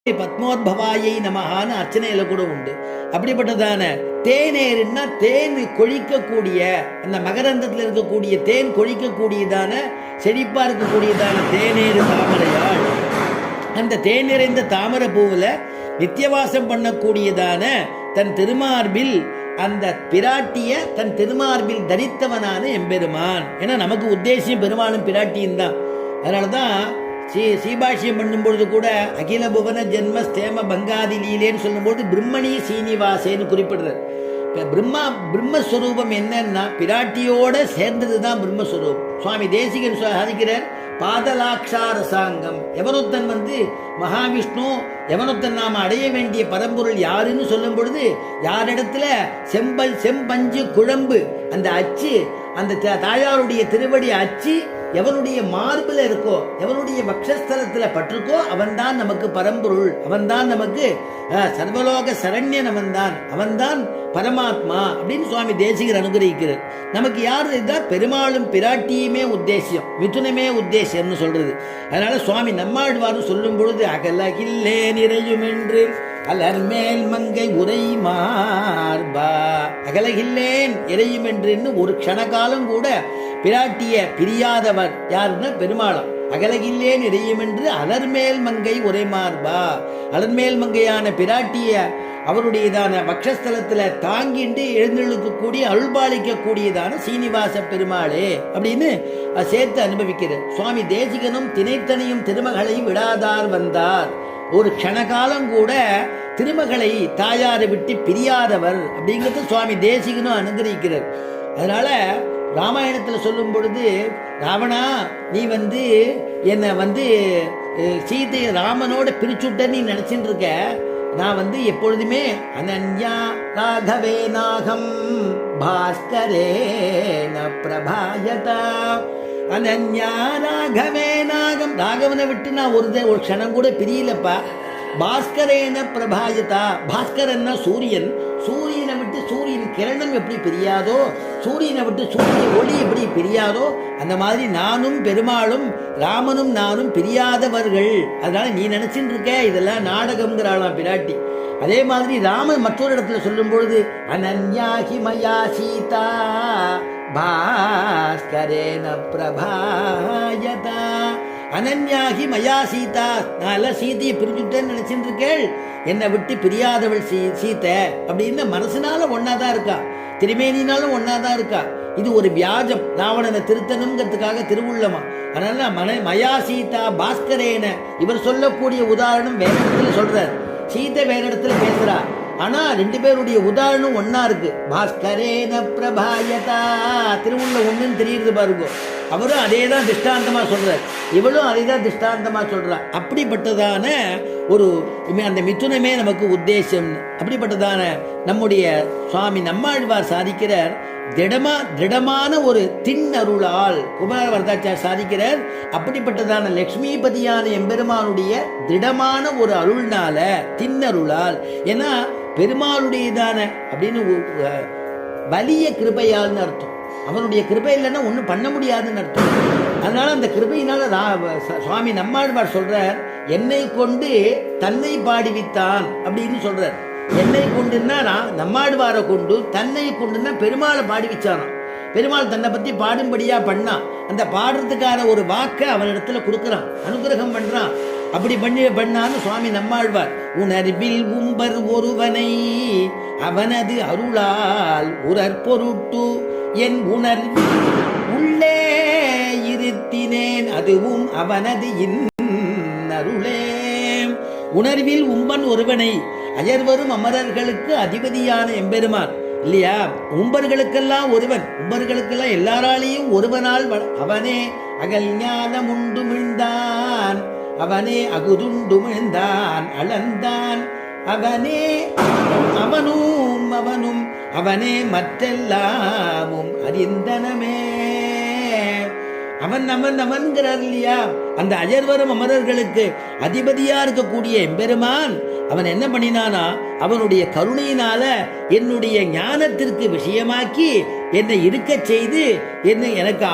பத்மோத்பவாயை நமகான அர்ச்சனையில கூட உண்டு. அப்படிப்பட்டதான தேனேருன்னா தேன் கொழிக்கக்கூடிய அந்த மகரந்தத்தில் இருக்கக்கூடிய தேன் கொழிக்கக்கூடியதான செழிப்பா இருக்கக்கூடியதான தேனேறு தாமரையாள் அந்த தேன் நிறைந்த தாமரை பூவுல நித்தியவாசம் பண்ணக்கூடியதான தன் திருமார்பில் அந்த பிராட்டிய தன் திருமார்பில் தரித்தவனான எம்பெருமான். ஏன்னா நமக்கு உத்தேசியம் பெருமானும் பிராட்டியும் தான். அதனாலதான் சீபாஷ்யம் பண்ணும்பொழுது கூட அகில புவன ஜென்ம ஸ்தேம பங்காதி லீலேன்னு சொல்லும்போது பிரம்மணி சீனிவாசேன்னு குறிப்பிடுறார். பிரம்மஸ்வரூபம் என்னன்னா பிராட்டியோட சேர்ந்ததுதான் பிரம்மஸ்வரூபம். சுவாமி தேசிகன் சாதிக்கிறார், பாதலாட்சாரசாங்கம். எவனொத்தன் மகாவிஷ்ணு, எவனொத்தன் நாம் அடைய வேண்டிய பரம்பொருள் யாருன்னு சொல்லும் பொழுது யாரிடத்துல செம்பஞ்சு குழம்பு அந்த அச்சு, அந்த தாயாருடைய திருவடி அச்சு எவனுடைய மார்பில் இருக்கோ, எவனுடைய வக்ஷஸ்தலத்துல பற்றுக்கோ அவன்தான் நமக்கு பரம்பொருள், அவன்தான் நமக்கு சர்வலோக சரண்யன், அவன்தான் பரமாத்மா அப்படின்னு சுவாமி தேசிகர் அனுகிரகிக்கிறார். நமக்கு யாரு இருந்தால் பெருமாளும் பிராட்டியுமே உத்தேசியம், மிதுனமே உத்தேசியம்னு சொல்றது. அதனால சுவாமி நம்மாழ்வாரும் சொல்லும் பொழுது அகலகில்லே நிறையும் என்று அலர்மேல் மங்கை உரை மார்பா, அகலகில்லேன் இறையும் என்று ஒரு க்ஷணகாலம் கூட பிராட்டிய பிரியாதவர் யாருன்னா பெருமாளம். அகலகில்லேன் இறையும் என்று அலர்மேல் மங்கை உரை மார்பா, அலர்மேல் மங்கையான பிராட்டிய அவருடையதான வக்ஷஸ்தலத்துல தாங்கிண்டு எழுந்தெழுக்கக்கூடிய அருள்பாலிக்கக்கூடியதான சீனிவாச பெருமாளே அப்படின்னு சேர்த்து அனுபவிக்கிறார். சுவாமி தேசிகனும் திணைத்தனையும் திருமகளை விடாதார் வந்தார். ஒரு க்ஷணகாலம் கூட திருமகளை தாயாரை விட்டு பிரியாதவர் அப்படிங்கிறது சுவாமி தேசிகனும் அனுகிரகிக்கிறார். அதனால ராமாயணத்துல சொல்லும் பொழுது, ராவணா நீ என்னை சீதை ராமனோட பிரிச்சுட்ட நீ நினைச்சிட்டு இருக்க, நான் எப்பொழுதுமே அனன்யா ராகவே நாகம் பாஸ்கரேன பிரபாயதா, அனன்யா ராகவே நாகம், ராகவனை விட்டு நான் ஒரு க்ஷணம் கூட பிரியலப்பா. பாஸ்கரேன பிரபாயதா, பாஸ்கரன்னா சூரியன், சூரியனை விட்டு சூரியன் கிரணம் எப்படி பிரியாதோ, சூரியனை விட்டு சூரிய ஒளி எப்படி பிரியாதோ, அந்த மாதிரி நானும் பெருமாளும் ராமனும் நானும் பிரியாதவர்கள். அதனால நீ நினைச்சுட்டு இருக்க இதெல்லாம் நாடகம்ங்கிறாளாம் பிராட்டி. அதே மாதிரி ராமன் மற்றொரு இடத்துல சொல்லும் பொழுது அனன்யாஹி மயா சீதா பாஸ்கரேன பிரபாயதா, அனன்யாகி மயா சீதா, நான் சீதையை பிரிச்சுட்டேன்னு நினைச்சுட்டு இருக்கேள், என்னை விட்டு பிரியாதவள் சீதை அப்படின்னு மனசுனால ஒன்னாதான் இருக்கா, திருமேனினாலும் ஒன்னாதான் இருக்கா. இது ஒரு வியாஜம், ராவணனை திருத்தணுங்கிறதுக்காக திருவுள்ளமா. அதனால மயா சீதா பாஸ்கரேன இவர் சொல்லக்கூடிய உதாரணம் வேற இடத்துல சொல்றார், சீதை வேற இடத்துல பேசுறா. ஆனா ரெண்டு பேருடைய உதாரணம் ஒன்னா இருக்கு. பாஸ்கரேன பிரபாயதா, திருவுள்ள ஒண்ணுன்னு தெரியுது பாருங்க. அவரும் அதே தான் திஷ்டாந்தமா சொல்றார், இவளும் அதே தான் திஷ்டாந்தமா சொல்றா. அப்படிப்பட்டதான ஒரு அந்த மிதுனமே நமக்கு உத்தேசம். அப்படிப்பட்டதான நம்முடைய சுவாமி நம்மாழ்வார் சாதிக்கிறார், திடமான ஒரு திண்ணருளால் குமாரவரதாச்சார் சாதிக்கிறார். அப்படிப்பட்டதான லட்சுமிபதியான எம்பெருமானுடைய திடமான ஒரு அருள்னால, திண்ணருளால், ஏன்னா பெருமாளுடையதான அப்படின்னு வலிய கிருபையால்னு அர்த்தம். அவனுடைய கிருபை இல்லைன்னா ஒன்றும் பண்ண முடியாதுன்னு அர்த்தம். அதனால அந்த கிருபையினால சுவாமி நம்மாழ்வார் சொல்றார், என்னை கொண்டு தன்னை பாடிவித்தான் அப்படின்னு சொல்றார். என்னை கொண்டுன்னா நம்மாழ்வாரை கொண்டு, தன்னை கொண்டுன்னா பெருமாளை பாடி வச்சானாம். பெருமாள் தன்னை பத்தி பாடும்படியா பண்ணான். அந்த பாடுறதுக்கான ஒரு வாக்கை அவனிடத்துல கொடுக்கறான், அனுகிரகம் பண்றான். அப்படி பண்ணான்னு சுவாமி நம்மாழ்வார், உணர்வில் உம்பர் ஒருவனை அவனது அருளால் உரற்பொருட்டு என் உணர்வில் உள்ளே இருத்தினேன் அதுவும் அவனது இன்னருளே. உணர்வில் உம்பன் ஒருவனை, அயர்வரும் அமரர்களுக்கு அதிபதியான எம்பெருமான் இல்லையா, உம்பர்களுக்கெல்லாம் ஒருவன், உம்பர்களுக்கெல்லாம் எல்லாராலையும் ஒருவனால் அவனே அகல் ஞானம் உண்டுமிழ்ந்தான், அவனே அகுதுண்டுமிழ்ந்தான் அளந்தான், அவனே அவனும் அவனே மற்றெல்லாமும் அறிந்தனமே. அவன்கிறார் இல்லையா, அந்த அஜர்வரும் அமரர்களுக்கு அதிபதியா இருக்கக்கூடிய எம்பெருமான் அவன் என்ன பண்ணினானா, அவனுடைய கருணையினால என்னுடைய ஞானத்திற்கு விஷயமாக்கி என்னை இருக்க செய்து எனக்கு